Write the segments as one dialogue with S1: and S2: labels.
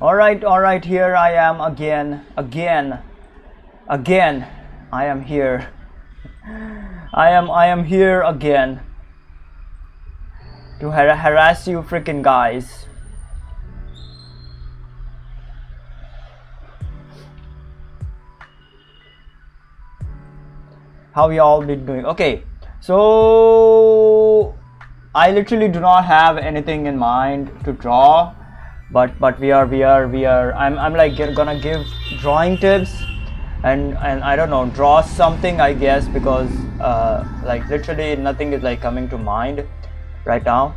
S1: All right, here I am again. I am here. I am here again to harass you freaking guys. How y'all been doing? Okay, so I literally do not have anything in mind to draw, but we are I'm like gonna give drawing tips and I don't know, draw something I guess, because like literally nothing is like coming to mind right now.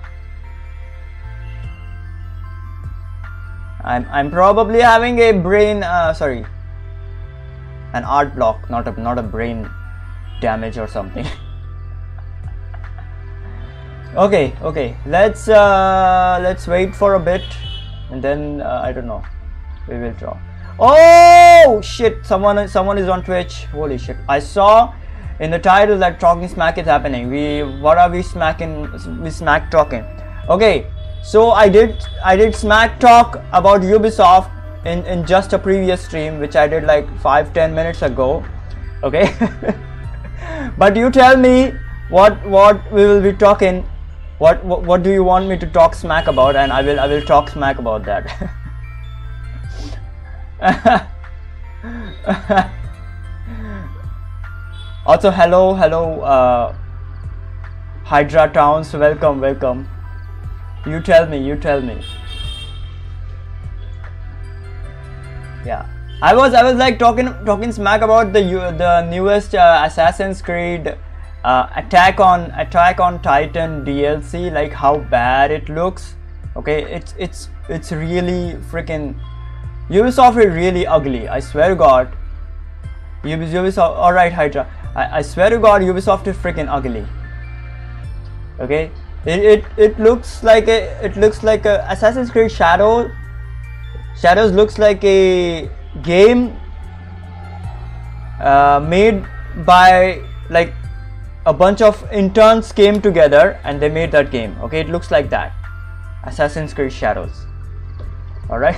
S1: I'm probably having a brain sorry, an art block, not a brain damage or something. Okay, let's wait for a bit and then I don't know, we will draw. Oh shit, someone is on Twitch. Holy shit, I saw in the title that talking smack is happening. What are we smacking? We smack talking. Okay, so I did smack talk about Ubisoft in just a previous stream, which I did like 5-10 minutes ago. Okay. But you tell me what we will be talking. What do you want me to talk smack about, and I will talk smack about that. Also hello Hydra Towns, welcome. You tell me. Yeah, I was like talking smack about the newest Assassin's Creed Attack on Titan DLC, like how bad it looks. Okay, it's really freaking, Ubisoft is really ugly, I swear to God. Ubisoft, alright Hydra, I swear to God, Ubisoft is freaking ugly. Okay, it looks like a Assassin's Creed Shadows looks like a game made by like a bunch of interns came together and they made that game. Okay, it looks like that, Assassin's Creed Shadows. All right.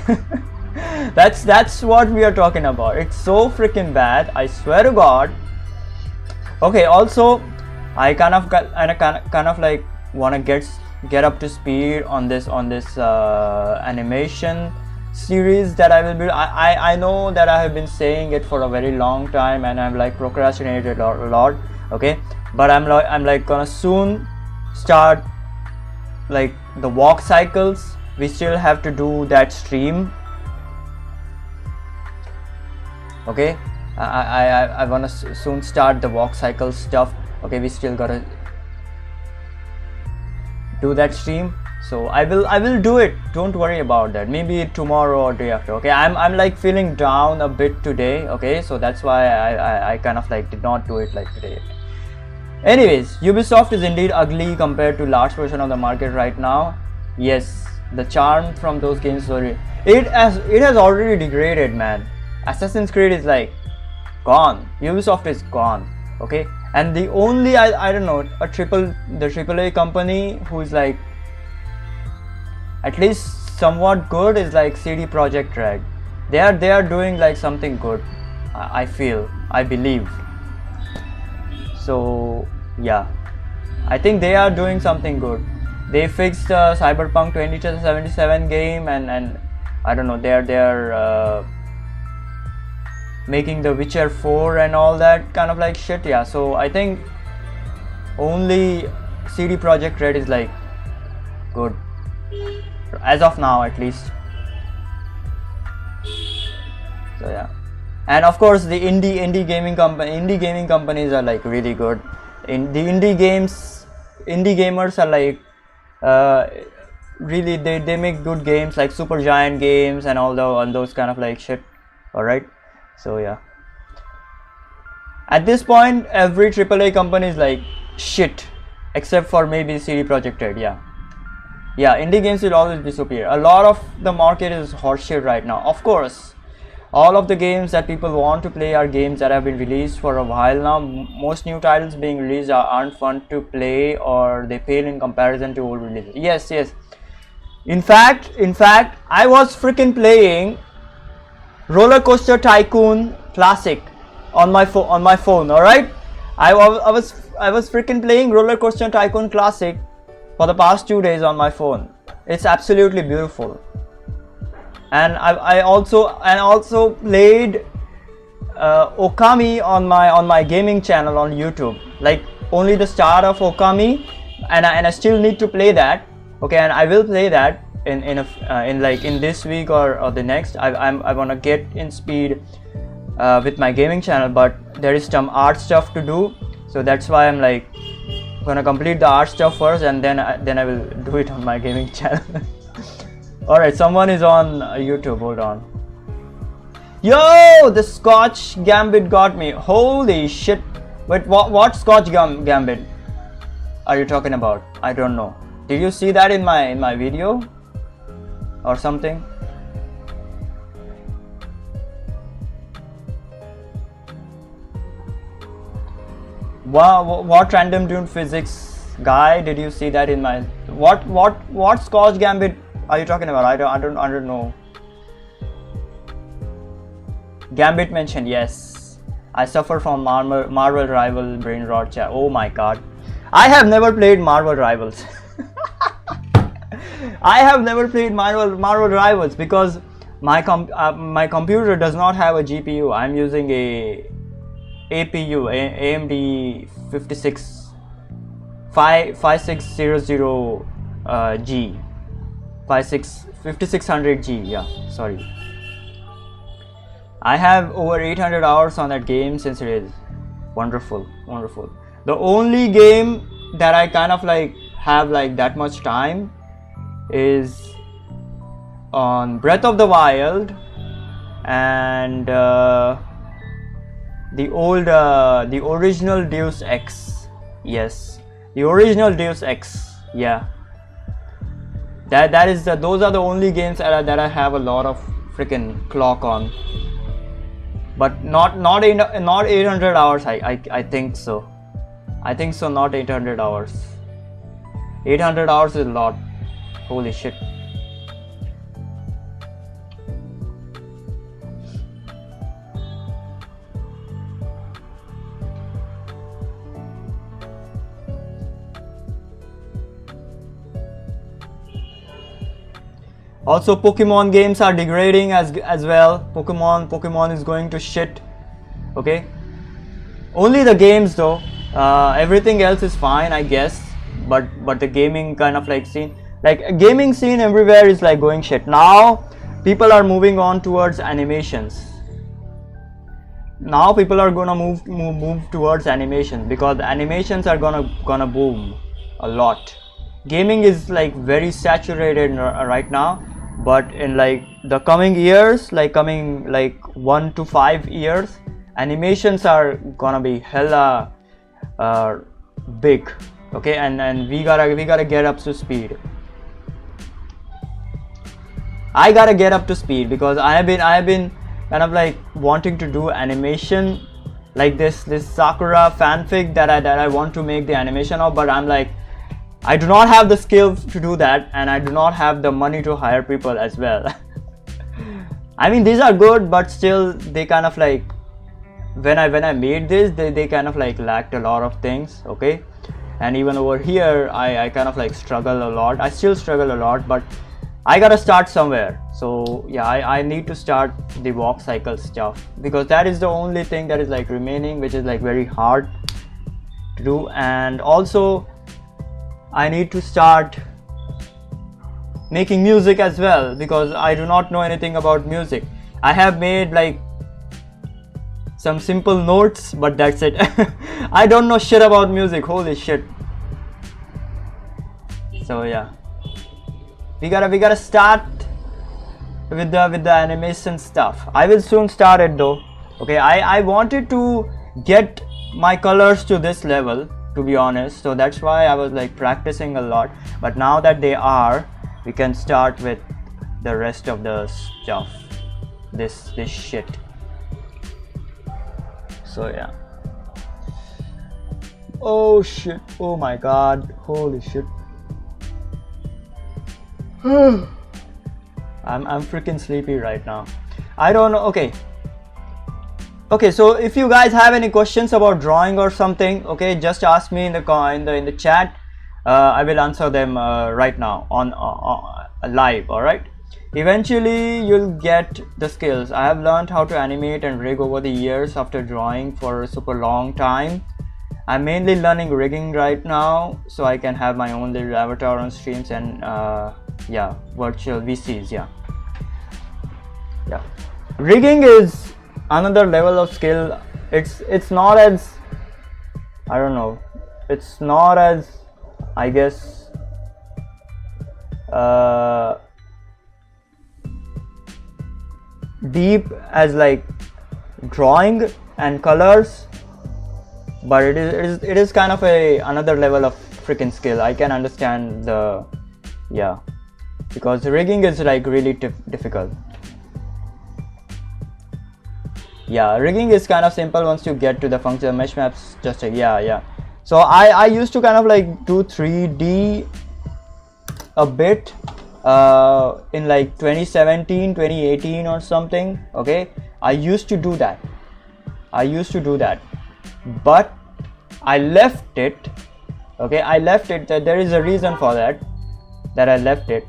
S1: That's what we are talking about. It's so freaking bad, I swear to God. Okay, also I kind of like want to get up to speed on this animation series that I will build. I know that I have been saying it for a very long time and I'm like procrastinated a lot. Okay, but I'm like gonna soon start like the walk cycles. We still have to do that stream. Okay, I wanna soon start the walk cycle stuff. Okay, we still gotta do that stream, so I will do it, don't worry about that. Maybe tomorrow or day after. Okay, I'm like feeling down a bit today. Okay, so that's why I kind of like did not do it like today. Anyways, Ubisoft is indeed ugly compared to large portion of the market right now. Yes, the charm from those games it has already degraded, man. Assassin's Creed is like gone, Ubisoft is gone. Okay, and the only I don't know, the AAA company who is like at least somewhat good is like CD Projekt Red. They are doing like something good, I feel, I believe. So yeah, I think they are doing something good. They fixed Cyberpunk 2077 game and I don't know, they're making the Witcher 4 and all that kind of like shit. Yeah, so I think only CD Projekt Red is like good as of now, at least. So yeah, and of course the indie gaming companies are like really good. In the indie gamers are like really they make good games like Supergiant Games and all those kind of like shit. All right. So yeah, at this point every AAA company is like shit except for maybe CD Projekt Red. Yeah, indie games will always be superior. A lot of the market is horseshit right now. Of course, all of the games that people want to play are games that have been released for a while now. Most new titles being released aren't fun to play, or they pale in comparison to old releases. Yes, In fact, I was freaking playing Roller Coaster Tycoon Classic on my phone. All right, I was freaking playing Roller Coaster Tycoon Classic for the past 2 days on my phone. It's absolutely beautiful. And I also played Okami on my gaming channel on YouTube. Like only the start of Okami, and I still need to play that. Okay, and I will play that in this week or the next. I want to get in speed with my gaming channel, but there is some art stuff to do, so that's why I'm like gonna complete the art stuff first, and then I will do it on my gaming channel. All right, someone is on YouTube. Hold on. Yo, the Scotch Gambit got me. Holy shit! Wait, what Scotch Gambit are you talking about? I don't know. Did you see that in my video or something? Wow, what random dune physics guy did you see that in my what Scotch Gambit are you talking about? I don't know. Gambit mentioned, yes. I suffer from Marvel Rival brain rot chat. Oh my god. I have never played Marvel Rivals. I have never played Marvel Rivals because my computer does not have a GPU. I'm using a APU, AMD 5600G, 5600G. Yeah, sorry. I have over 800 hours on that game since it is wonderful. The only game that I kind of like have like that much time is on Breath of the Wild and the original Deus Ex. Yes, the original Deus Ex. Yeah, those are the only games that I have a lot of freaking clock on. But not 800 hours. I think so. I think so. Not 800 hours. 800 hours is a lot. Holy shit. Also, Pokemon games are degrading as well. Pokemon is going to shit. Okay, only the games though. Everything else is fine, I guess. But the gaming kind of like scene, like gaming scene everywhere is like going shit. Now people are moving on towards animations. Now people are gonna move towards animations because the animations are gonna boom a lot. Gaming is like very saturated right now. But in like the coming years, like coming like 1 to 5 years, animations are gonna be hella big. Okay, and we gotta get up to speed. I gotta get up to speed because I have been kind of like wanting to do animation like this Sakura fanfic that I want to make the animation of, but I'm like, I do not have the skills to do that, and I do not have the money to hire people as well. I mean, these are good, but still they kind of like, when I made this, they kind of like lacked a lot of things. Okay, and even over here I kind of like struggle a lot. I still struggle a lot, but I gotta start somewhere. So yeah, I need to start the walk cycle stuff because that is the only thing that is like remaining, which is like very hard to do. And also I need to start making music as well because I do not know anything about music. I have made like some simple notes, but that's it. I don't know shit about music. Holy shit. So yeah, we gotta start with the animation stuff. I will soon start it though. Okay, I wanted to get my colors to this level, to be honest, so that's why I was like practicing a lot. But now that they are, we can start with the rest of the stuff, this shit. So yeah. Oh shit, oh my god, holy shit. I'm freaking sleepy right now. I don't know. Okay, so if you guys have any questions about drawing or something, okay, just ask me in the chat. I will answer them right now on live. All right. Eventually you'll get the skills. I have learned how to animate and rig over the years after drawing for a super long time. I'm mainly learning rigging right now so I can have my own little avatar on streams and yeah, virtual VCs. Yeah, rigging is another level of skill. It's not as, I don't know, it's not as, I guess, deep as like drawing and colors, but it is kind of another level of freaking skill. I can understand the, yeah, because rigging is like really difficult. Yeah, rigging is kind of simple once you get to the function. Mesh maps, just like, yeah. So I used to kind of like do 3D a bit in like 2017, 2018 or something. Okay, I used to do that, but I left it. Okay, I left it. There is a reason for that I left it.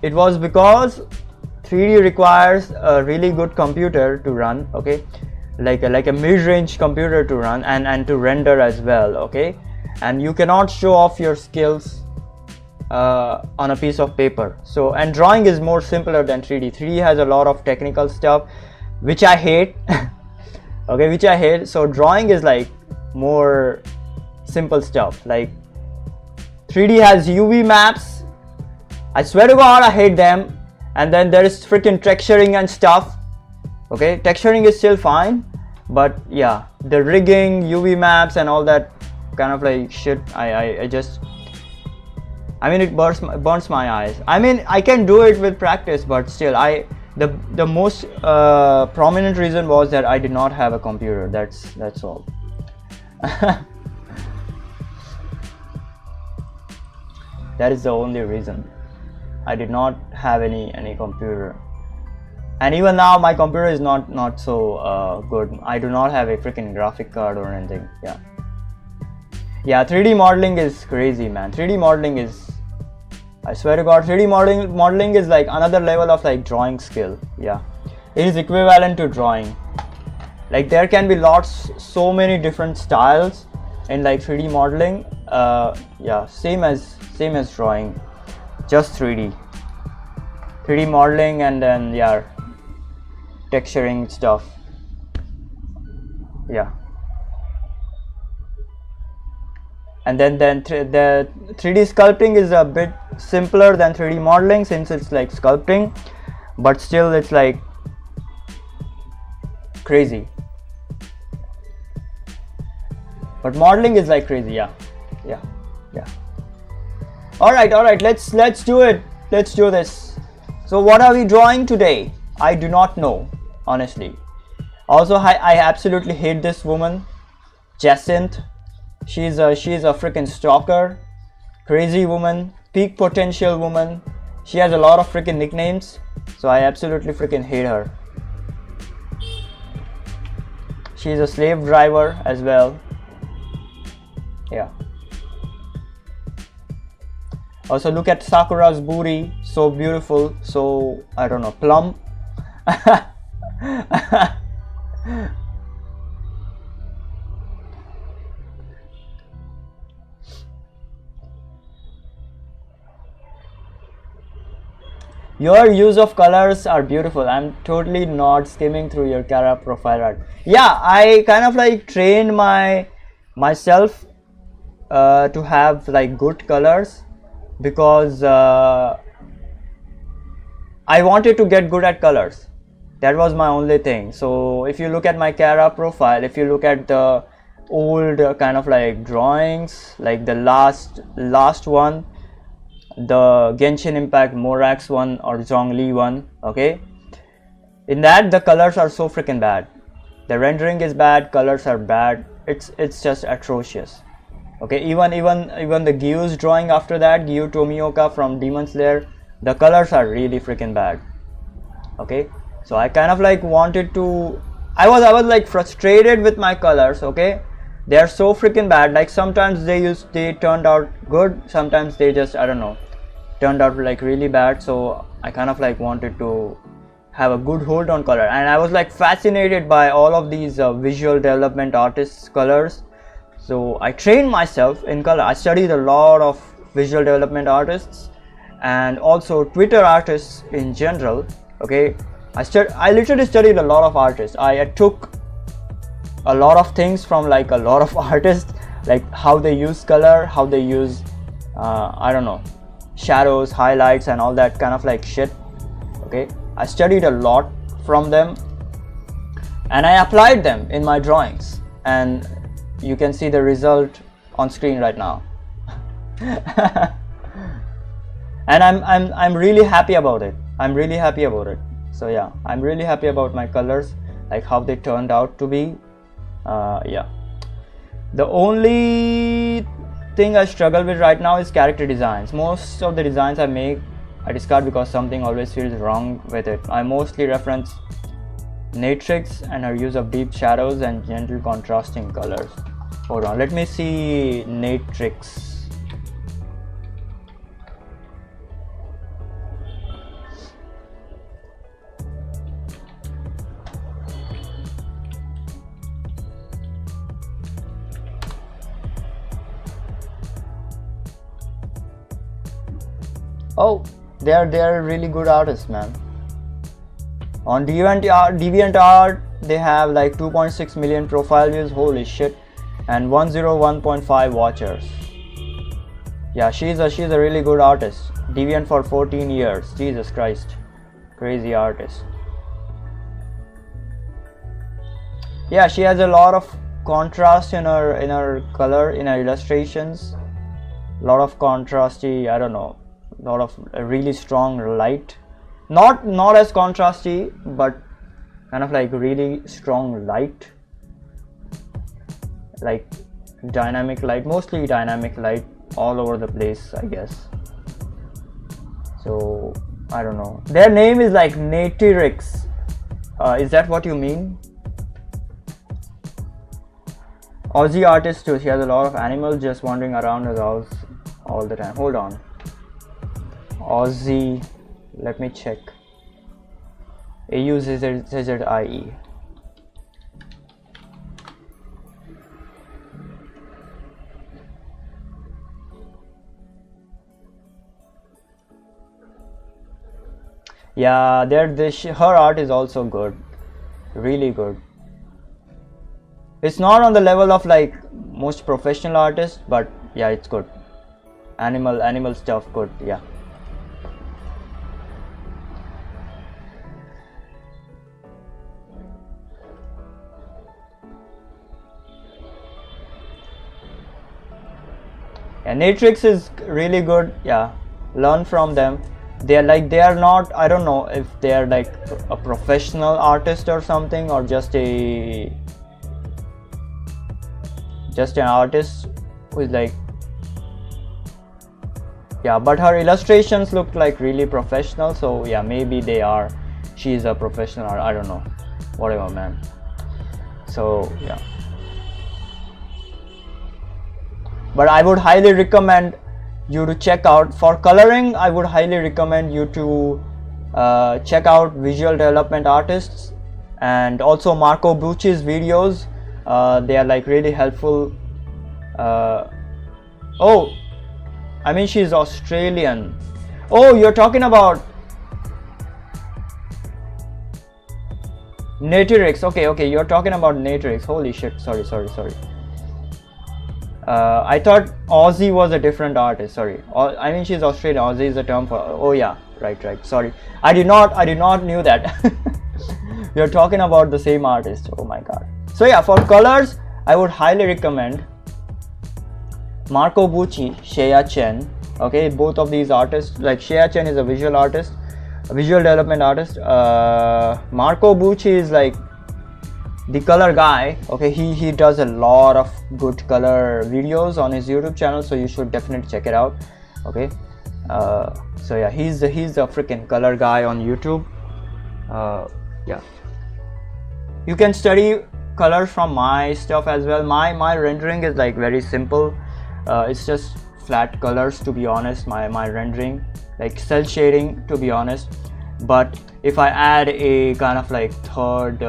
S1: It was because 3D requires a really good computer to run, okay, like a mid-range computer to run and to render as well, okay, and you cannot show off your skills on a piece of paper. So, and drawing is more simpler than 3D. 3D has a lot of technical stuff which I hate. Okay, which I hate. So drawing is like more simple stuff. Like 3D has UV maps. I swear to God, I hate them. And then there is freaking texturing and stuff. Okay, texturing is still fine, but yeah, the rigging, UV maps and all that kind of like shit, I mean, it burns my eyes. I mean, I can do it with practice, but still, the most prominent reason was that I did not have a computer. That's all. That is the only reason. I did not have any computer, and even now my computer is not so good. I do not have a freaking graphic card or anything. Yeah, 3D modeling is crazy, man. 3D modeling is, I swear to God, 3D modeling is like another level of like drawing skill. Yeah, it is equivalent to drawing. Like there can be so many different styles in like 3D modeling. Yeah, same as drawing, just 3D modeling, and then yeah, texturing stuff. Yeah, and then the 3D sculpting is a bit simpler than 3D modeling since it's like sculpting, but still it's like crazy. But modeling is like crazy. Yeah. All right, let's do it. Let's do this. So what are we drawing today? I do not know, honestly. Also, I absolutely hate this woman, Jacinth. She's a freaking stalker, crazy woman, peak potential woman. She has a lot of freaking nicknames, so I absolutely freaking hate her. She's a slave driver as well. Yeah. Also, look at Sakura's booty, so beautiful, so, I don't know, plump. Your use of colors are beautiful. I'm totally not skimming through your Kara profile art. Yeah, I kind of like trained myself to have like good colors, because I wanted to get good at colors. That was my only thing. So if you look at my Kara profile, if you look at the old kind of like drawings, like the last one, the Genshin Impact Morax one or Zhongli one, okay, in that the colors are so freaking bad. The rendering is bad, colors are bad. It's just atrocious. Okay, even the Gyu's drawing after that, Gyu Tomioka from Demon Slayer, the colors are really freaking bad. Okay, so I kind of like wanted to, I was like frustrated with my colors. Okay, they are so freaking bad. Like sometimes they turned out good, sometimes they just, I don't know, turned out like really bad. So I kind of like wanted to have a good hold on color, and I was like fascinated by all of these visual development artists colors. So I trained myself in color. I studied a lot of visual development artists and also Twitter artists in general. Okay, I literally studied a lot of artists. I took a lot of things from like a lot of artists, like how they use color, how they use I don't know, shadows, highlights and all that kind of like shit. Okay, I studied a lot from them and I applied them in my drawings, and you can see the result on screen right now. And I'm really happy about it. I'm really happy about it. So yeah, I'm really happy about my colors, like how they turned out to be. Yeah, the only thing I struggle with right now is character designs. Most of the designs I make, I discard because something always feels wrong with it. I mostly reference Natrix and her use of deep shadows and gentle contrasting colors. Hold on, let me see Natrix. Oh, they are really good artists, man. On DeviantArt, they have like 2.6 million profile views. Holy shit. And 101.5 watchers. Yeah, she's a really good artist. Deviant for 14 years. Jesus Christ, crazy artist. Yeah, she has a lot of contrast in her color, in her illustrations. A lot of contrasty, I don't know, a lot of really strong light. Not as contrasty, but kind of like really strong light. Like dynamic light, mostly dynamic light all over the place, I guess. So I don't know, their name is like Natrix. Is that what you mean? Aussie artist too. She has a lot of animals just wandering around her house all the time. Hold on, Aussie, let me check. AUZZIE. Yeah, her art is also good, really good. It's not on the level of like most professional artists, but yeah, it's good. Animal stuff, good. Yeah. Yeah, Natrix is really good. Yeah, learn from them. They are not, I don't know if they are like a professional artist or something, or just an artist who is like, yeah, but her illustrations look like really professional. So yeah, maybe she's a professional, or I don't know, whatever, man. So yeah, but I would highly recommend you to check out, for coloring, I would highly recommend you to check out visual development artists and also Marco Bucci's videos. They are like really helpful. Oh, I mean, she's Australian. Oh, you're talking about Natrix. Okay, you're talking about Natrix. Holy shit, sorry. I thought Aussie was a different artist. Sorry, I mean, she's Australian. Aussie is a term for. Oh yeah, right. Sorry, I did not knew that. You're talking about the same artist. Oh my god. So yeah, for colors, I would highly recommend Marco Bucci, Shea Chen. Okay, both of these artists. Like Shea Chen is a visual artist, a visual development artist. Marco Bucci is like the color guy. Okay, he does a lot of good color videos on his YouTube channel, so you should definitely check it out. Okay, So yeah, he's the freaking color guy on YouTube. Yeah, you can study colors from my stuff as well. My rendering is like very simple. It's just flat colors, to be honest. My rendering, like cell shading, to be honest. But if I add a kind of like third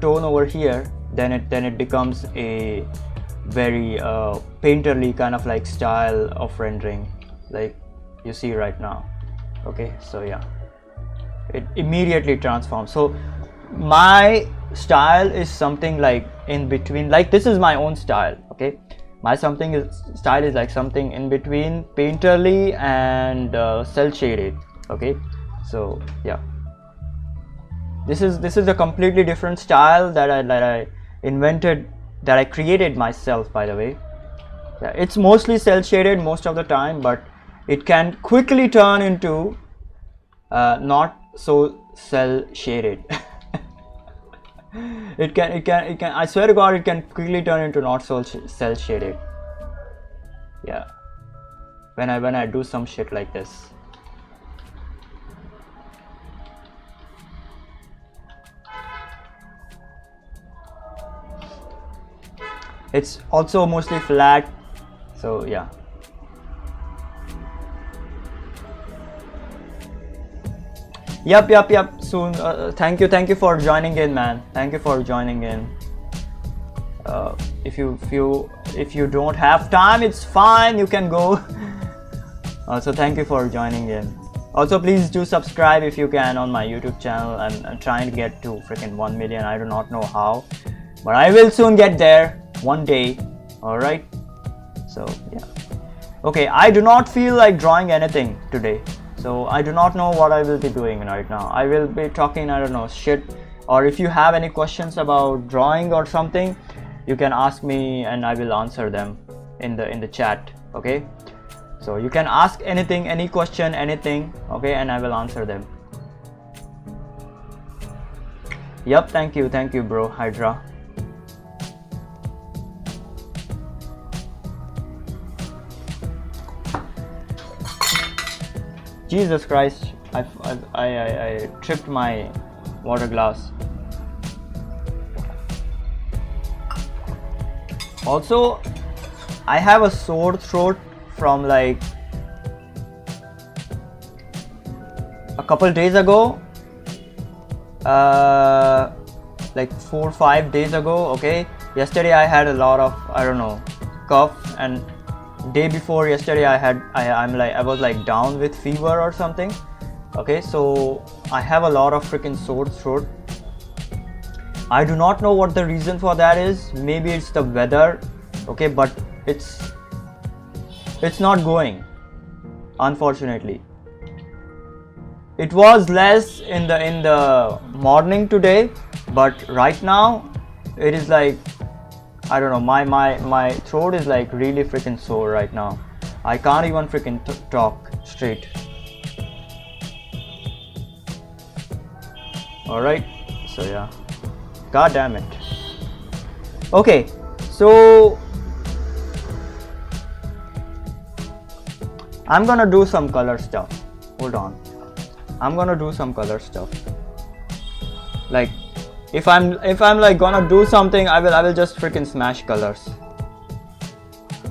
S1: tone over here, then it becomes a very painterly kind of like style of rendering, like you see right now. Okay, so yeah, it immediately transforms. So my style is something like in between, like this is my own style. Okay, my style is like something in between painterly and cell shaded. Okay, so yeah, this is a completely different style that I invented, that I created myself, by the way. Yeah, it's mostly cell shaded most of the time, but it can quickly turn into not so cell shaded. it can, I swear to God, it can quickly turn into not so cell shaded. Yeah, when I do some shit like this. It's also mostly flat, so yeah. Yep, soon. Thank you for joining in, man. Thank you for joining in. If you don't have time, it's fine, you can go. Also, thank you for joining in. Also, please do subscribe if you can on my YouTube channel. I'm trying to get to freaking 1 million. I do not know how, but I will soon get there one day. All right, so yeah. Okay, I do not feel like drawing anything today, so I do not know what I will be doing right now. I will be talking, I don't know, shit. Or if you have any questions about drawing or something, you can ask me and I will answer them in the chat. Okay, so you can ask anything, any question, anything, okay, and I will answer them. Yep, thank you bro, Hydra. Jesus Christ, I tripped my water glass. Also, I have a sore throat from like a couple days ago, like 4 or 5 days ago. Okay, yesterday I had a lot of, I don't know, cough, and day before yesterday I was like down with fever or something. Okay, so I have a lot of freaking sore throat. I do not know what the reason for that is. Maybe it's the weather. Okay, but it's not going, unfortunately. It was less in the morning today, but right now it is like, I don't know, my throat is like really freaking sore right now. I can't even freaking talk straight. Alright, so yeah, god damn it. Okay, so I'm gonna do some color stuff. Hold on, I'm gonna do some color stuff. Like if I'm like gonna do something, I will just freaking smash colors.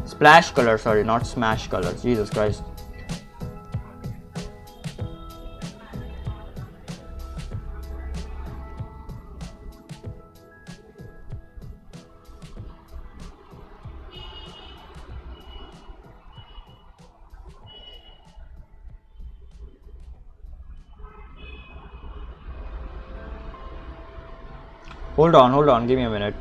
S1: Splash colors, sorry, not smash colors. Jesus Christ. Hold on, give me a minute.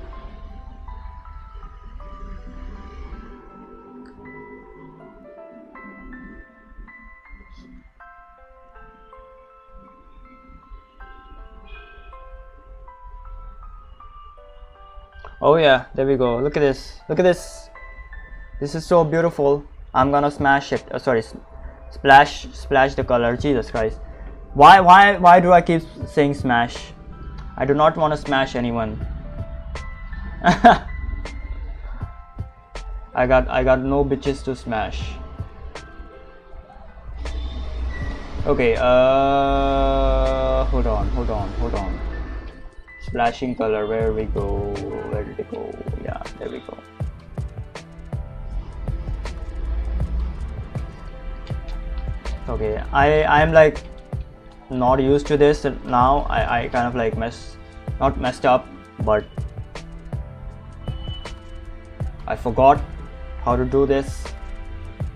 S1: Oh yeah, there we go. Look at this. Look at this. This is so beautiful. I'm gonna smash it. Sorry, splash the color. Jesus Christ. Why do I keep saying smash? I do not want to smash anyone. I got no bitches to smash. Okay, hold on. Splashing color, where we go? Where did it go? Yeah, there we go. Okay, I'm like not used to this now. I kind of like not messed up, but I forgot how to do this.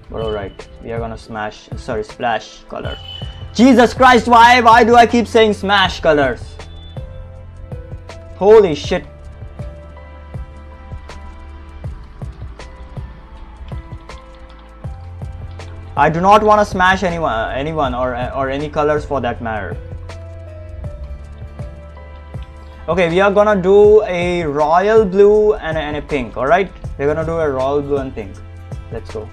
S1: But alright, we are gonna splash color. Jesus Christ, why do I keep saying smash colors? Holy shit. I do not want to smash anyone or any colors for that matter. Okay, we are gonna do a royal blue and a pink. Alright, we're gonna do a royal blue and pink. Let's go.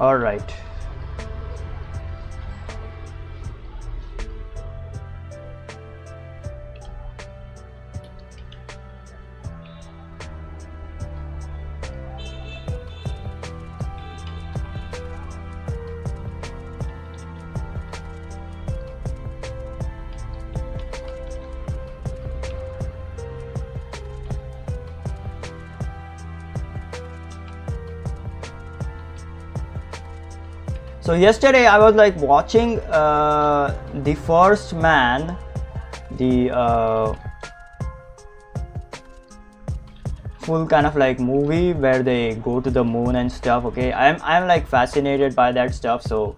S1: All right. So yesterday I was like watching The First Man, the full kind of like movie where they go to the moon and stuff. Okay, I'm like fascinated by that stuff. So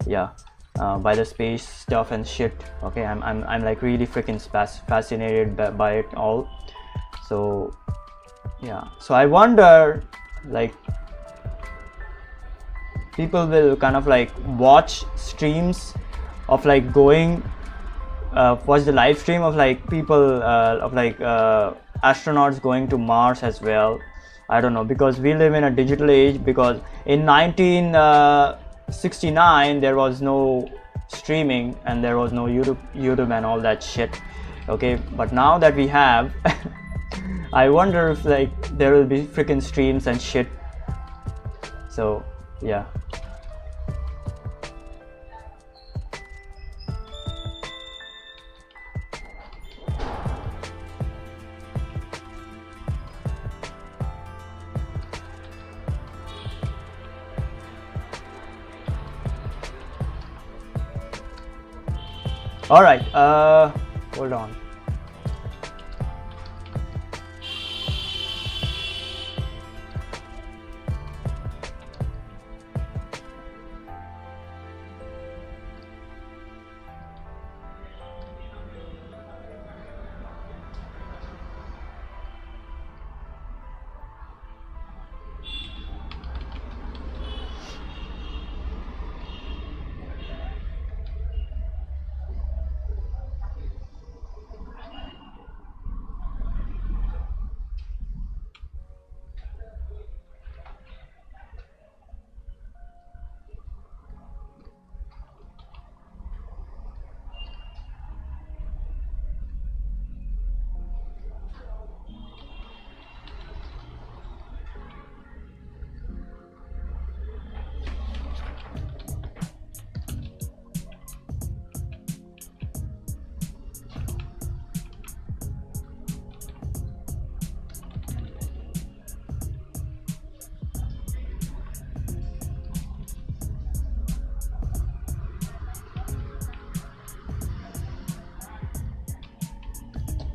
S1: yeah, by the space stuff and shit. Okay, I'm like really freaking fascinated by it all. So yeah, so I wonder like people will kind of like watch streams of like watch the live stream of like people astronauts going to Mars as well. I don't know, because we live in a digital age, because in 1969 there was no streaming and there was no YouTube and all that shit. Okay, but now that we have I wonder if like there will be freaking streams and shit. So yeah. All right, hold on.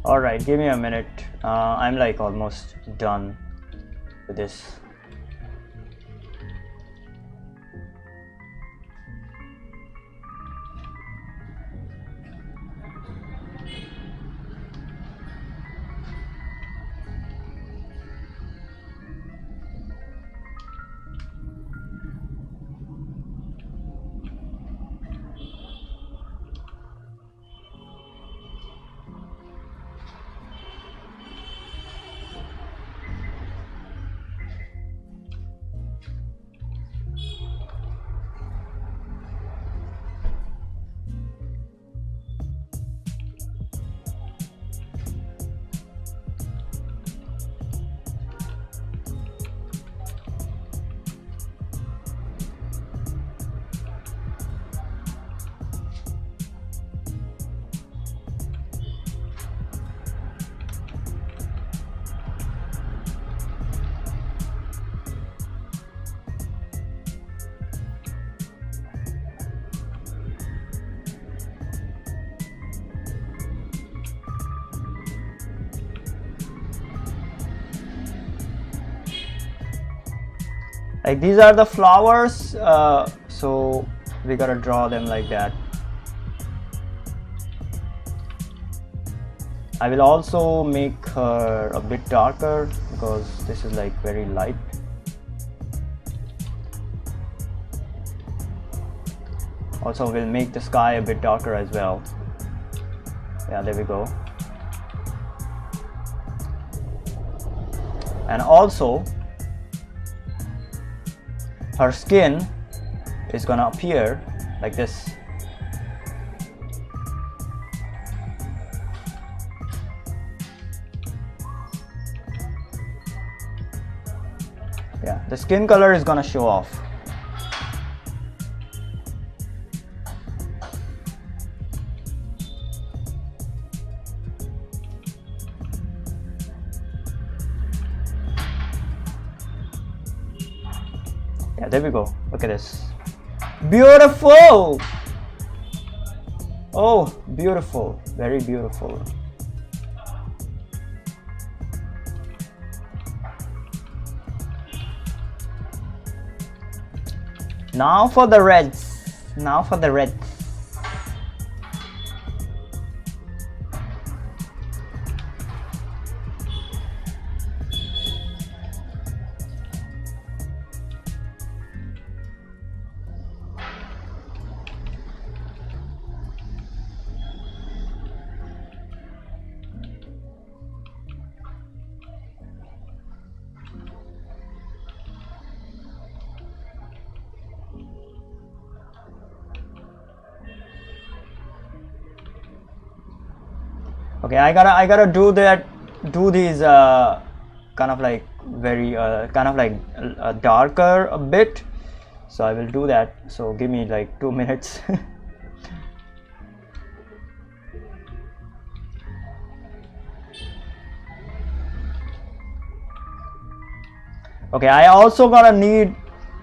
S1: All right, give me a minute. I'm like almost done with this. Like these are the flowers, so we gotta draw them like that. I will also make her a bit darker because this is like very light. Also, we'll make the sky a bit darker as well. Yeah, there we go. And also, her skin is gonna appear like this. Yeah, the skin color is gonna show off. Yeah, there we go. Look at this. Beautiful! Oh, beautiful. Very beautiful. Now for the reds. Now for the reds. Okay, I gotta do these kind of like very darker a bit, so I will do that. So give me like 2 minutes. Okay, I also gonna need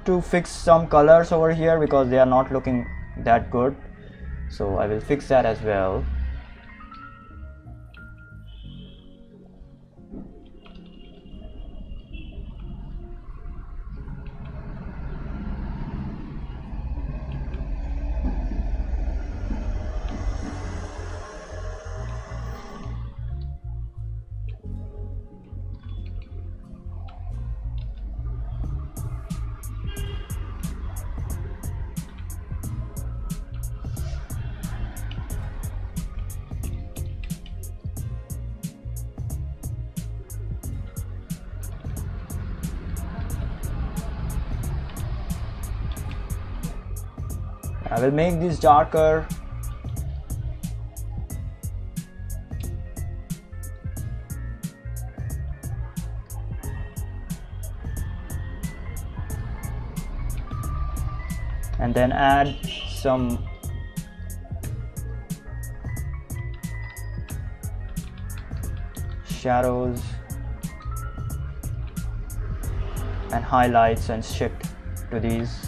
S1: to fix some colors over here because they are not looking that good, so I will fix that as well. I will make these darker. And then add some shadows and highlights and shit to these.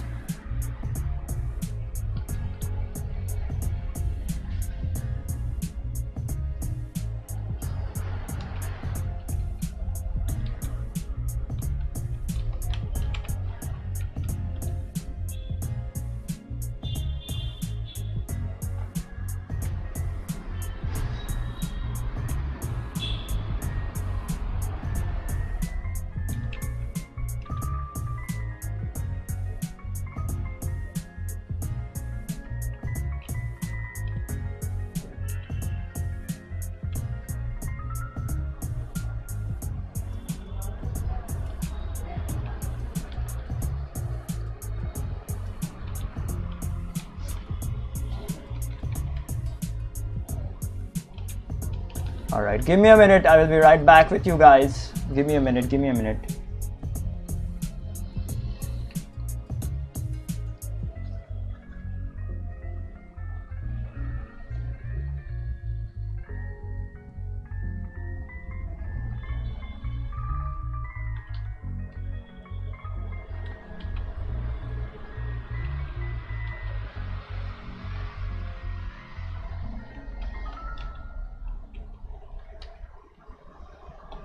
S1: Alright, give me a minute. I will be right back with you guys. Give me a minute, give me a minute.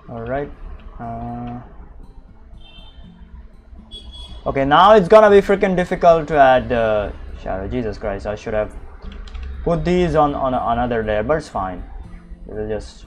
S1: All right. Okay, now it's gonna be freaking difficult to add shadow. Jesus Christ, I should have put these on another layer, but it's fine. We'll just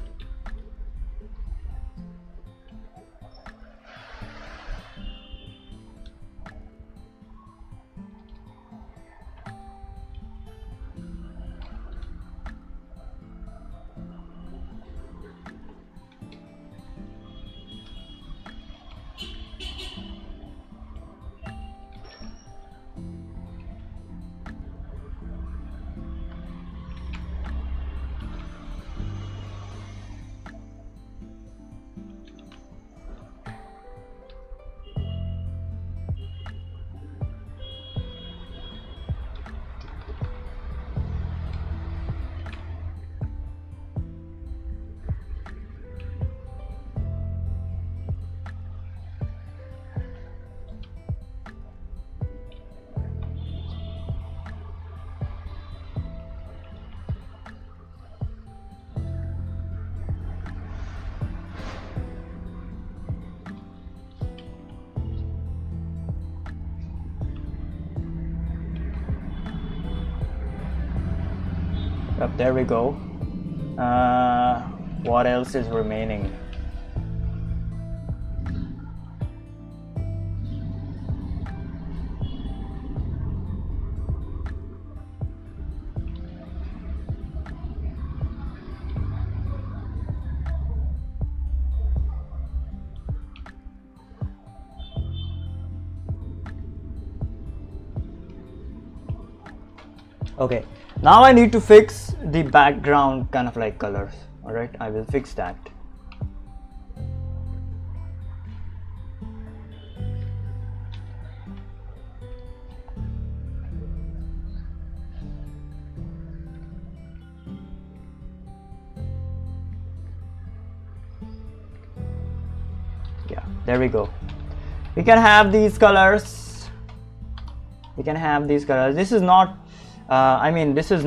S1: Yep, there we go. What else is remaining? Okay, now I need to fix the background kind of like colors. All right, I will fix that. Yeah, there we go. We can have these colors. We can have these colors. This is not I mean, this is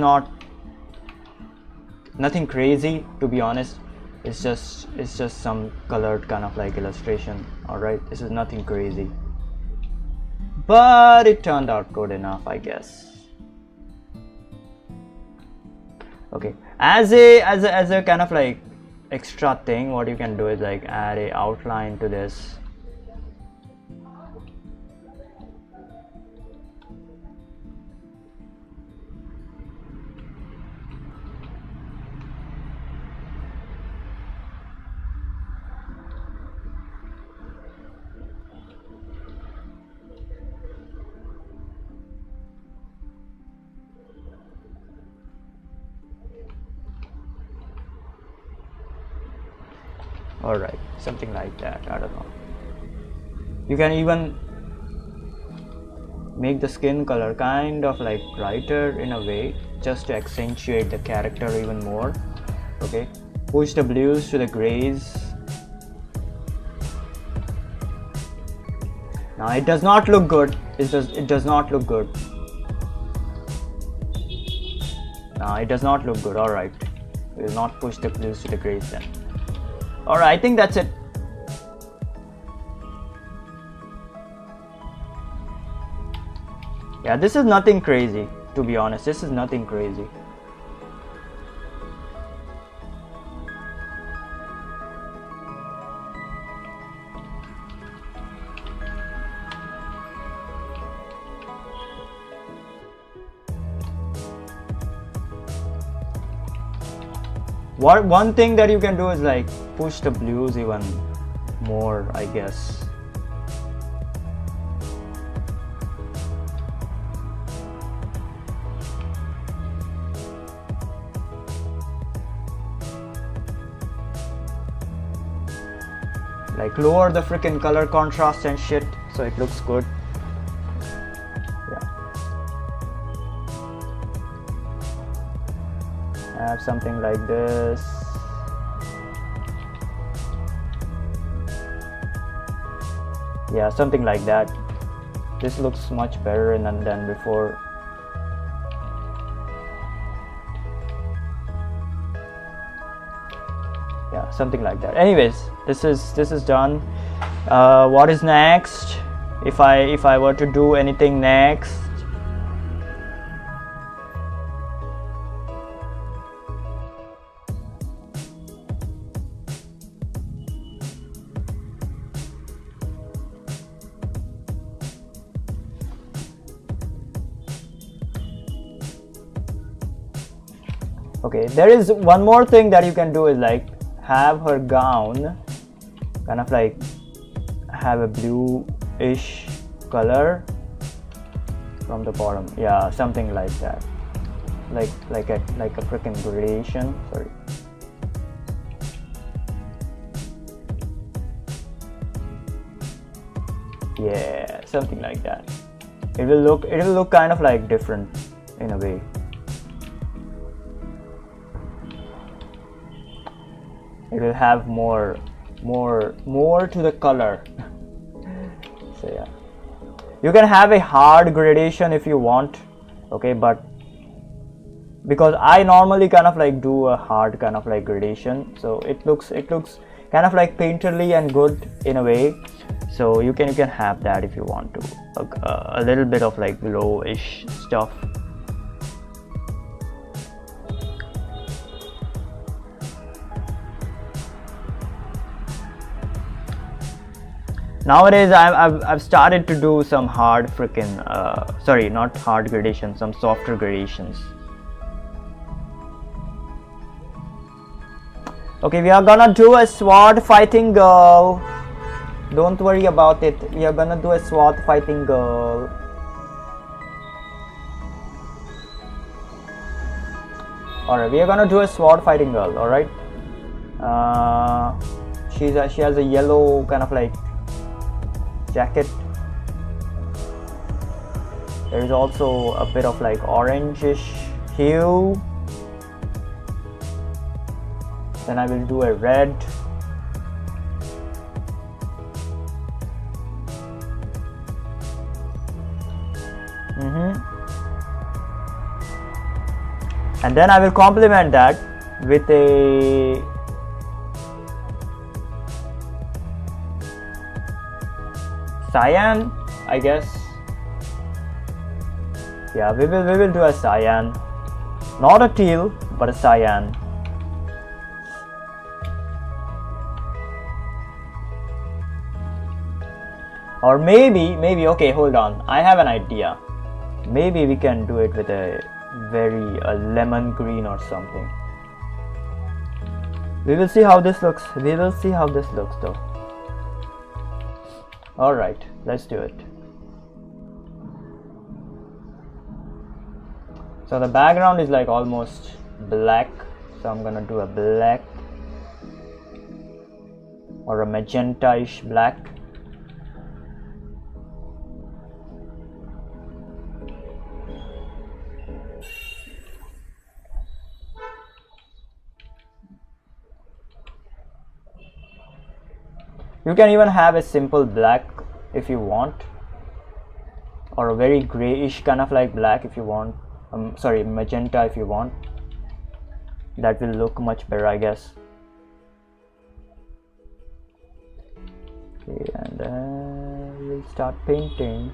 S1: nothing crazy, to be honest. It's just some colored kind of like illustration. All right, this is nothing crazy, but it turned out good enough, I guess. Okay, as a kind of like extra thing, what you can do is like add a outline to this. All right, something like that. I don't know. You can even make the skin color kind of like brighter in a way, just to accentuate the character even more. Okay, push the blues to the grays. Now it does not look good. It does not look good. Now it does not look good. All right, we will not push the blues to the grays then. Alright, I think that's it. Yeah, this is nothing crazy, to be honest. This is nothing crazy. One thing that you can do is like push the blues even more, I guess. Like lower the freaking color contrast and shit so it looks good. Have something like this. Yeah, something like that. This looks much better than before. Yeah, something like that. Anyways, this is done. What is next? if I were to do anything next. Okay, there is one more thing that you can do is like have her gown kind of like have a blue-ish color from the bottom. Yeah, something like that. Like a freaking gradation. Sorry. Yeah, something like that. It will look kind of like different in a way. It will have more to the color. So yeah, you can have a hard gradation if you want, okay, but because I normally kind of like do a hard kind of like gradation, so it looks kind of like painterly and good in a way. So you can have that if you want to, a little bit of like glow-ish stuff. Nowadays I've started to do some hard freaking sorry, not hard gradations, some softer gradations. Okay, we are gonna do a sword fighting girl. Don't worry about it. We are gonna do a sword fighting girl. Alright, we are gonna do a sword fighting girl, alright? She has a yellow kind of like jacket. There is also a bit of like orangish hue. Then I will do a red. And then I will complement that with a cyan, I guess. Yeah, we will do a cyan, not a teal, but a cyan. Or maybe, okay, hold on, I have an idea. Maybe we can do it with a very lemon green or something. We will see how this looks. We will see how this looks though. Alright, let's do it. So the background is like almost black, so I'm gonna do a black or a magenta-ish black. You can even have a simple black if you want, or a very grayish kind of like black if you want. Sorry, magenta if you want. That will look much better, I guess. Okay, and then we'll start painting.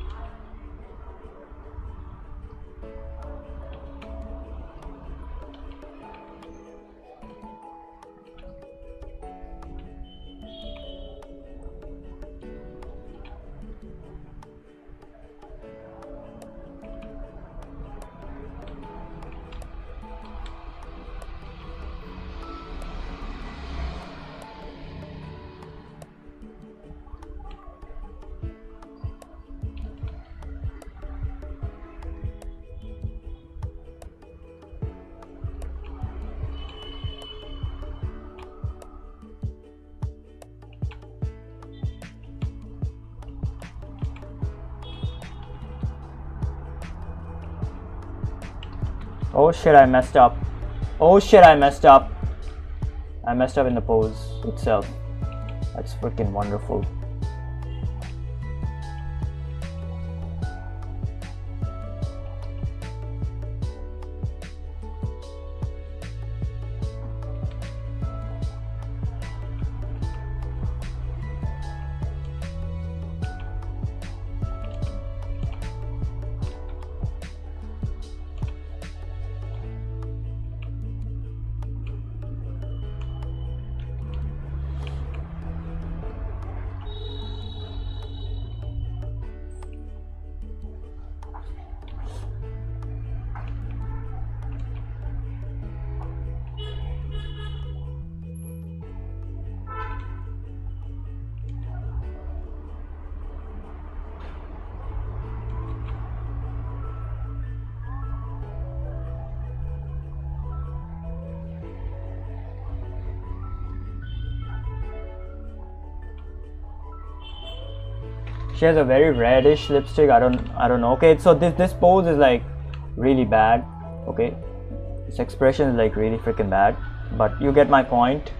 S1: Oh shit, I messed up. Oh shit, I messed up. I messed up in the pose itself. That's freaking wonderful. She has a very reddish lipstick. I don't know. Okay, so this pose is like really bad. Okay, this expression is like really freaking bad, but you get my point.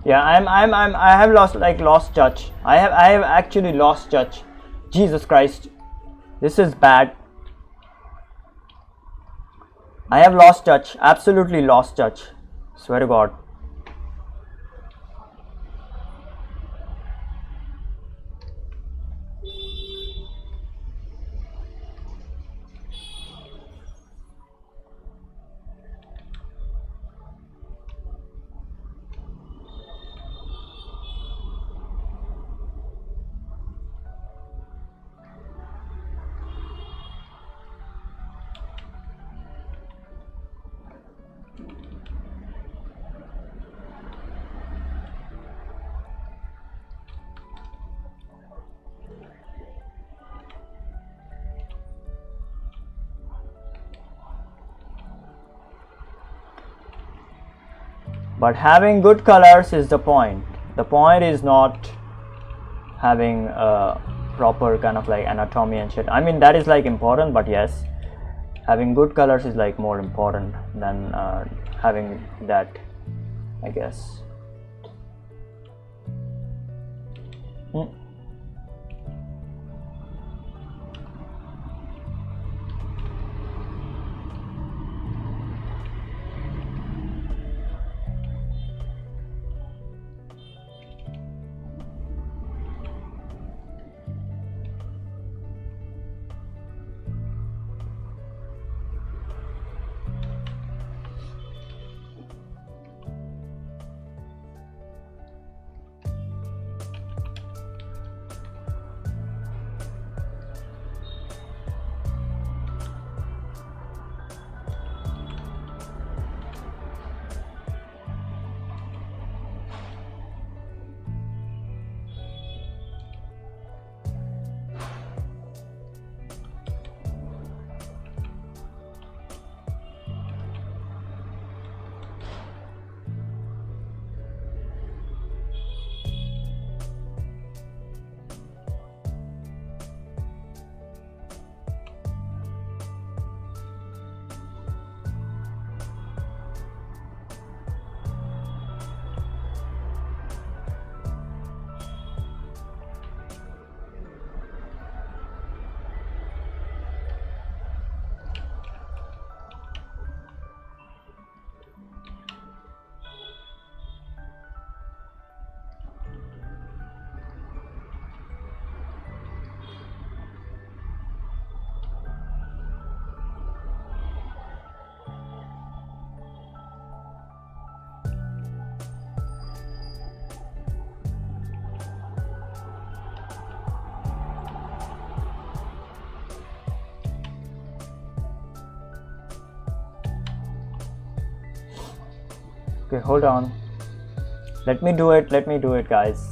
S1: Yeah, I have lost touch. I have actually lost touch. Jesus Christ, this is bad. I have lost touch, absolutely lost touch. Swear to God. But having good colors is the point. The point is not having a proper kind of like anatomy and shit. I mean, that is like important, but yes, having good colors is like more important than having that, I guess. Okay, hold on. Let me do it, guys.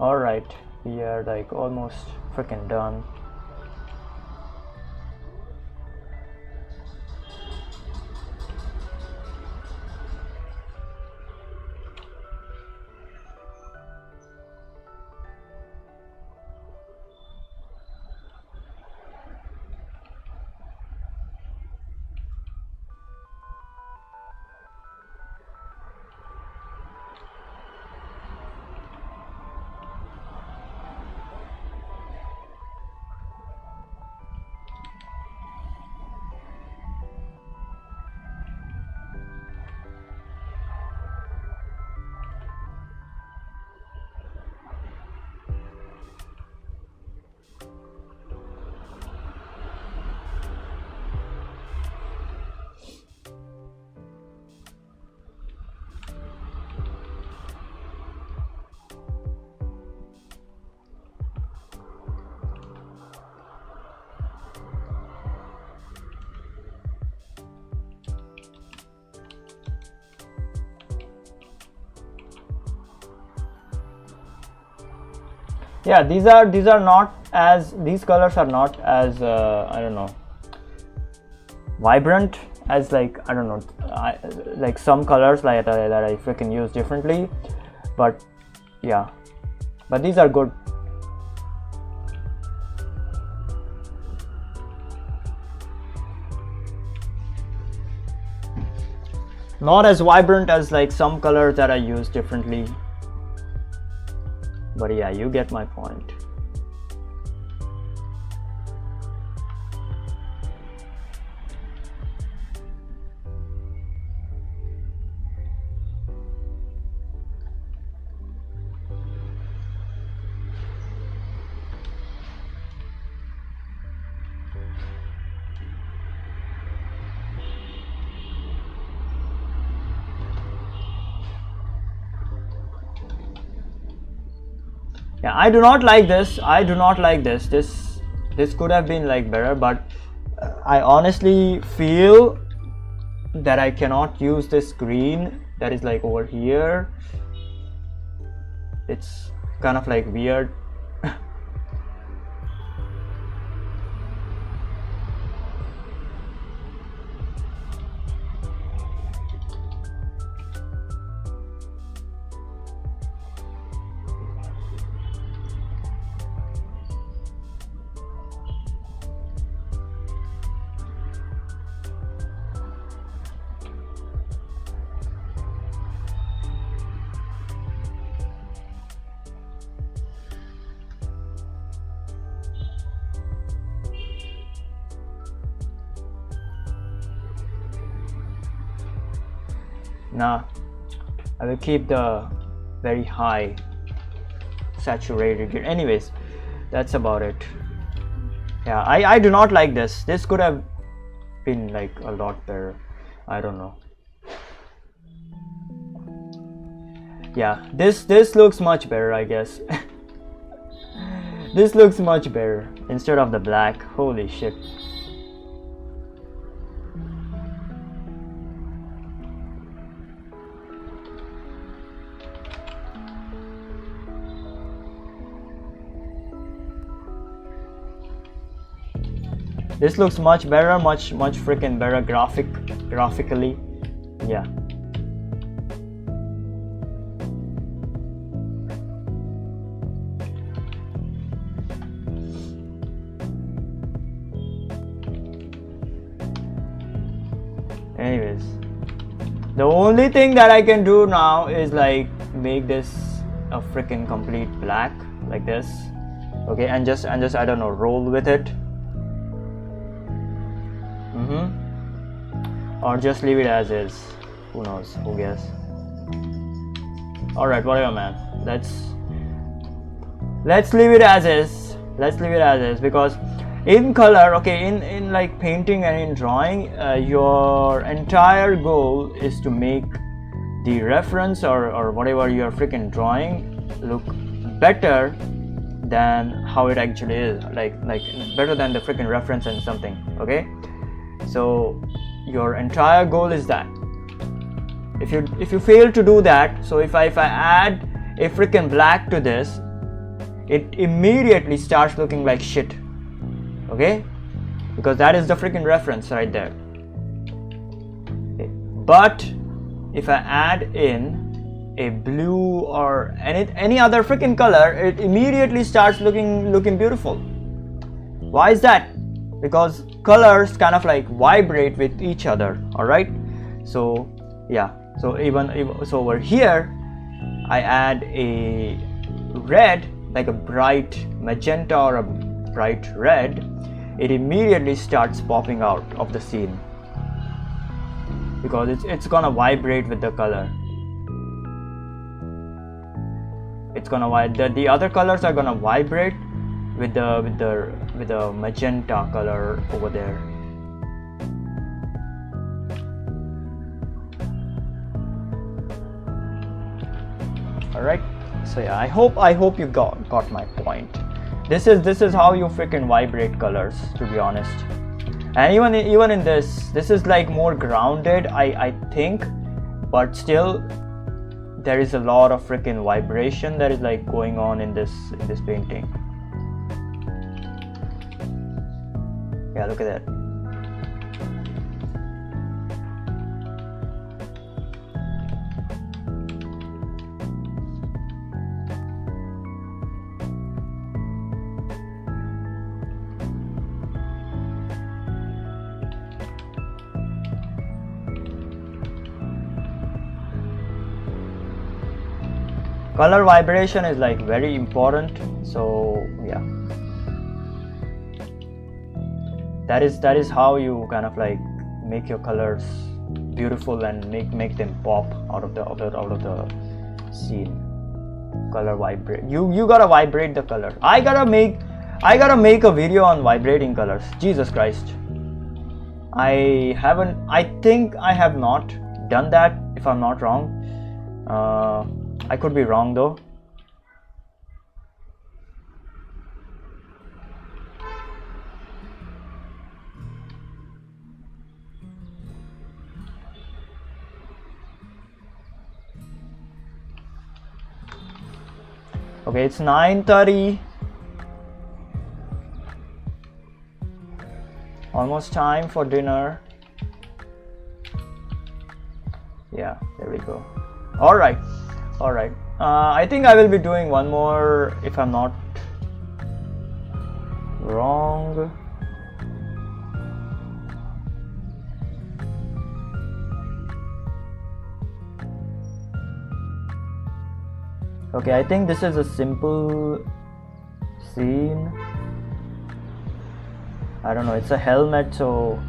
S1: All right, we are like almost freaking done. Yeah, these are not as, these colors are not as I don't know, vibrant as, like, I don't know, like some colors like that I freaking use differently, but yeah, but these are good. Not as vibrant as like some colors that I use differently. But yeah, you get my point. Yeah, I do not like this. I do not like this. This could have been like better, but I honestly feel that I cannot use this green that is like over here. It's kind of like weird. Nah, I will keep the very high saturated here. Anyways, that's about it. Yeah, I do not like this. This could have been like a lot better. I don't know. Yeah, this looks much better, I guess. This looks much better instead of the black. Holy shit. This looks much better, much freaking better graphically. Yeah. Anyways, the only thing that I can do now is like make this a freaking complete black like this. Okay, and just I don't know, roll with it. Or just leave it as is. Who knows? Who cares? Alright, whatever, man. Let's leave it as is. Let's leave it as is, because in color, okay, in like painting and in drawing, your entire goal is to make the reference or whatever you're freaking drawing look better than how it actually is, like better than the freaking reference and something. Okay, so your entire goal is that. If you fail to do that, so if I add a freaking black to this, it immediately starts looking like shit. Okay, because that is the freaking reference right there. Okay. But if I add in a blue or any other freaking color, it immediately starts looking beautiful. Why is that? Because colors kind of like vibrate with each other. All right, so yeah, so so over here I add a red, like a bright magenta or a bright red, it immediately starts popping out of the scene because it's gonna vibrate with the color. It's gonna the other colors are gonna vibrate with the magenta color over there. All right, so yeah, I hope you got my point. This is how you freaking vibrate colors, to be honest. And even in this is like more grounded, I think, but still there is a lot of freaking vibration that is like going on in this painting. Yeah, look at that. Color vibration is like very important, so yeah, that is how you kind of like make your colors beautiful and make them pop out of the scene. Color vibrate, you gotta vibrate the color. I gotta make a video on vibrating colors. Jesus Christ, I think I have not done that, if I'm not wrong. I could be wrong though. Okay, it's 9:30. Almost time for dinner. Yeah, there we go. All right. I think I will be doing one more, if I'm not wrong. Okay, I think this is a simple scene. I don't know, it's a helmet, so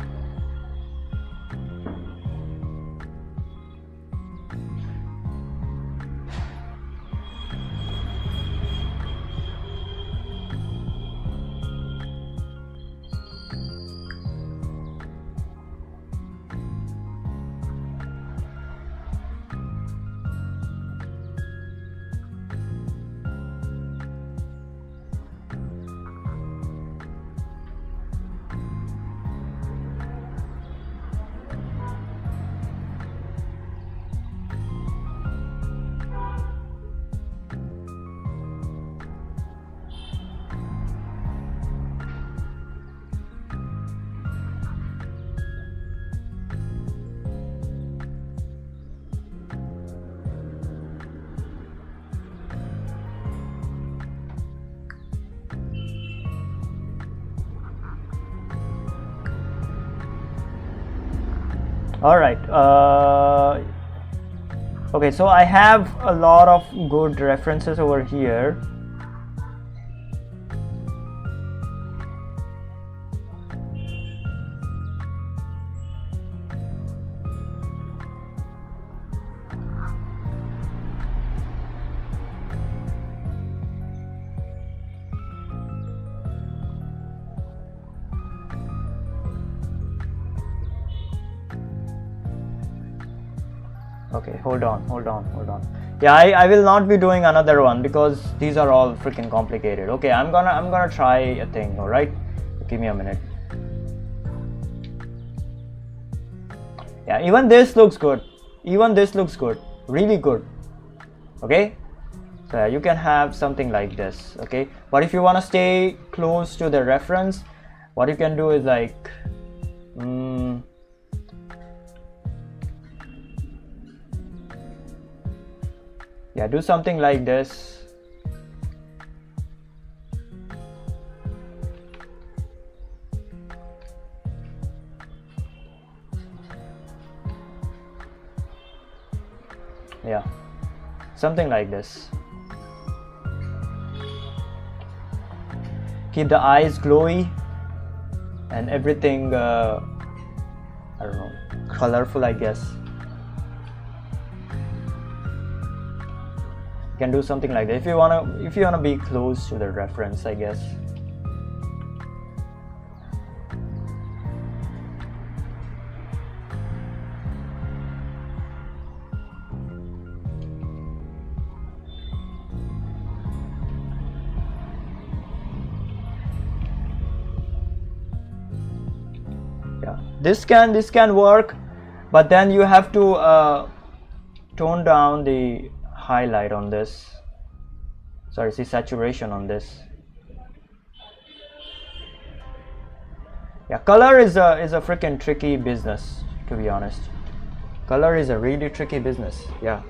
S1: all right. Okay, so I have a lot of good references over here. Okay, hold on. Yeah, I will not be doing another one because these are all freaking complicated. Okay, I'm gonna try a thing. All right, give me a minute. Yeah, even this looks good. Really good. Okay, So yeah, you can have something like this, okay? But if you want to stay close to the reference, what you can do is like yeah, do something like this. Yeah, something like this. Keep the eyes glowy and everything I don't know, colorful, I guess. You can do something like that if you wanna be close to the reference, I guess. Yeah, this can work, but then you have to tone down the highlight on this. Sorry, see, saturation on this. Yeah, color is a freaking tricky business, to be honest. Color is a really tricky business. Yeah,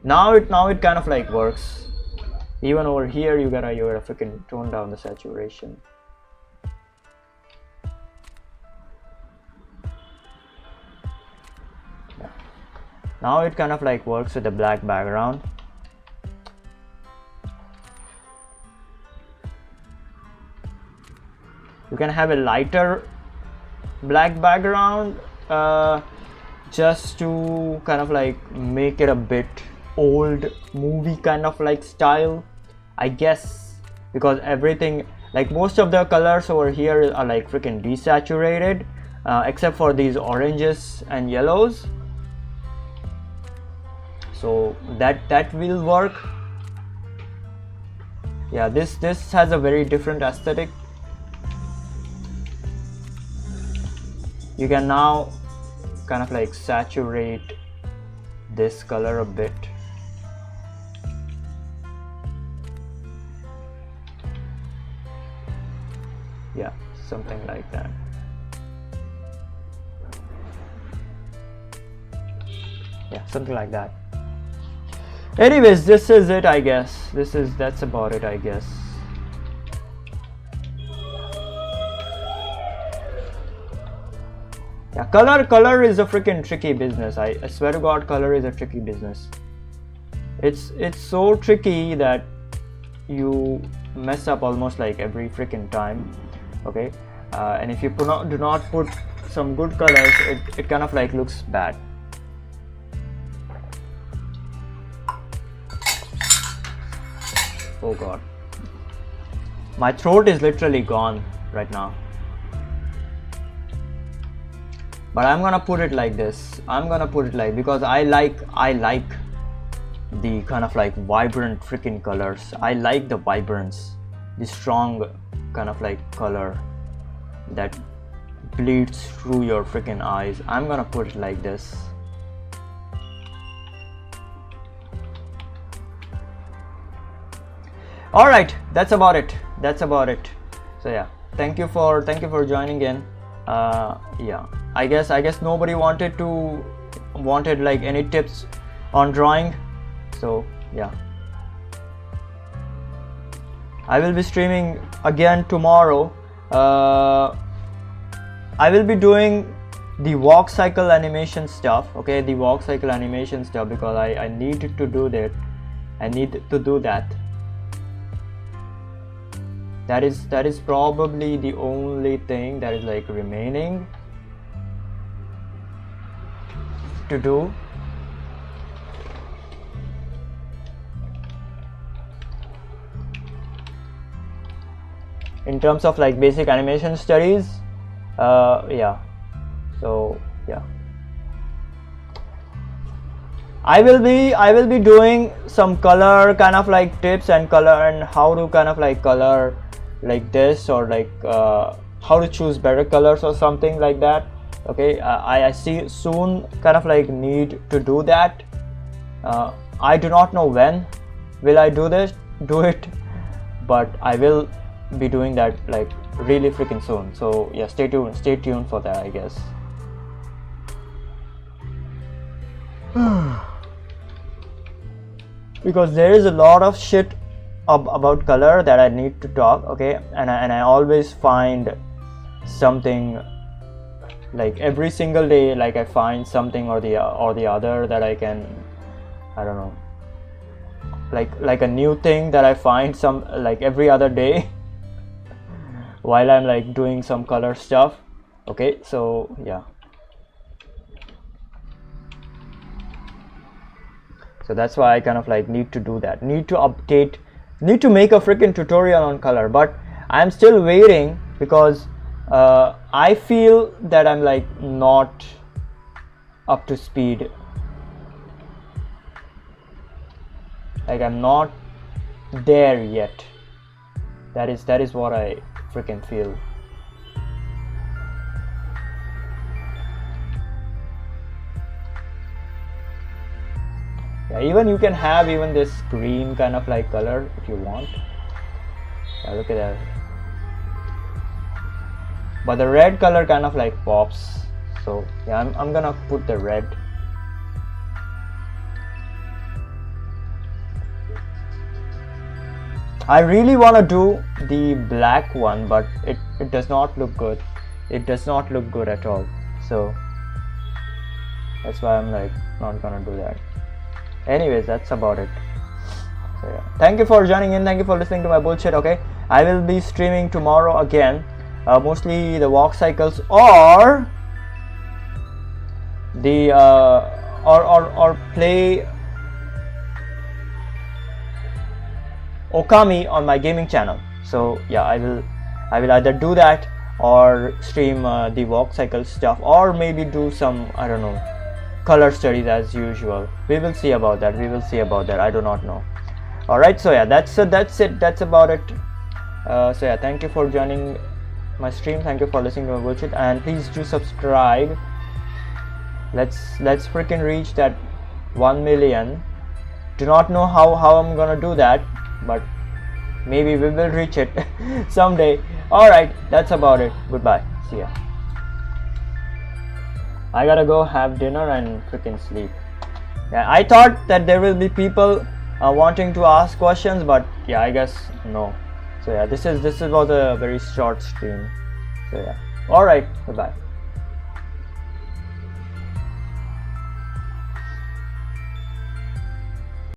S1: now it kind of like works. Even over here, you gotta freaking tone down the saturation. Now it kind of like works with the black background. You can have a lighter black background just to kind of like make it a bit old movie kind of like style, I guess, because everything, like most of the colors over here are like freaking desaturated, except for these oranges and yellows. So that will work. Yeah, this has a very different aesthetic. You can now kind of like saturate this color a bit. Yeah, something like that. Yeah, something like that. Anyways, this is it, I guess. That's about it, I guess. Yeah, color is a freaking tricky business. I swear to God, color is a tricky business. It's so tricky that you mess up almost like every freaking time. Okay, and if you do not put some good colors, it kind of like looks bad. Oh God, my throat is literally gone right now. But I'm gonna put it like this. I'm gonna put it like, because I like the kind of like vibrant freaking colors. I like the vibrance, the strong kind of like color that bleeds through your freaking eyes. I'm gonna put it like this. All right, that's about it. So yeah, thank you for joining in. Yeah, I guess nobody wanted like any tips on drawing, so yeah, I will be streaming again tomorrow. I will be doing the walk cycle animation stuff, okay, the walk cycle animation stuff, because I need to do that. That is probably the only thing that is like remaining to do. In terms of like basic animation studies, yeah. So yeah, I will be doing some color kind of like tips and color and how to kind of like color like this, or like how to choose better colors or something like that. Okay, I see soon kind of like need to do that. I do not know when, will I do this? Do it, but I will be doing that like really freaking soon. So yeah, stay tuned for that, I guess. Because there is a lot of shit about color that I need to talk, okay, and I always find something, like every single day, like I find something or the other that I can, I don't know, like a new thing that I find some like every other day while I'm like doing some color stuff. Okay, so yeah, so that's why I kind of like need to do that, need to update, need to make a freaking tutorial on color, but I'm still waiting because I feel that I'm like not up to speed, like I'm not there yet. That is what I freaking feel. Yeah, even you can have even this green kind of like color if you want. Yeah, look at that. But the red color kind of like pops. So yeah, I'm gonna put the red. I really want to do the black one, but it does not look good. It does not look good at all. So that's why I'm like not gonna do that. Anyways, that's about it. So yeah, thank you for joining in, thank you for listening to my bullshit. Okay, I will be streaming tomorrow again, mostly the walk cycles or the or play Okami on my gaming channel. So yeah, I will either do that or stream the walk cycle stuff, or maybe do some, I don't know, color studies as usual. We will see about that. I do not know. All right, so yeah, that's it, that's about it. So yeah, thank you for joining my stream, thank you for listening to my bullshit, and please do subscribe. Let's freaking reach that 1 million. Do not know how I'm gonna do that, but maybe we will reach it someday. All right, that's about it. Goodbye, see ya. I gotta go have dinner and freaking sleep. Yeah, I thought that there will be people wanting to ask questions, but yeah, I guess no. So yeah, this was a very short stream. So yeah, all right, goodbye.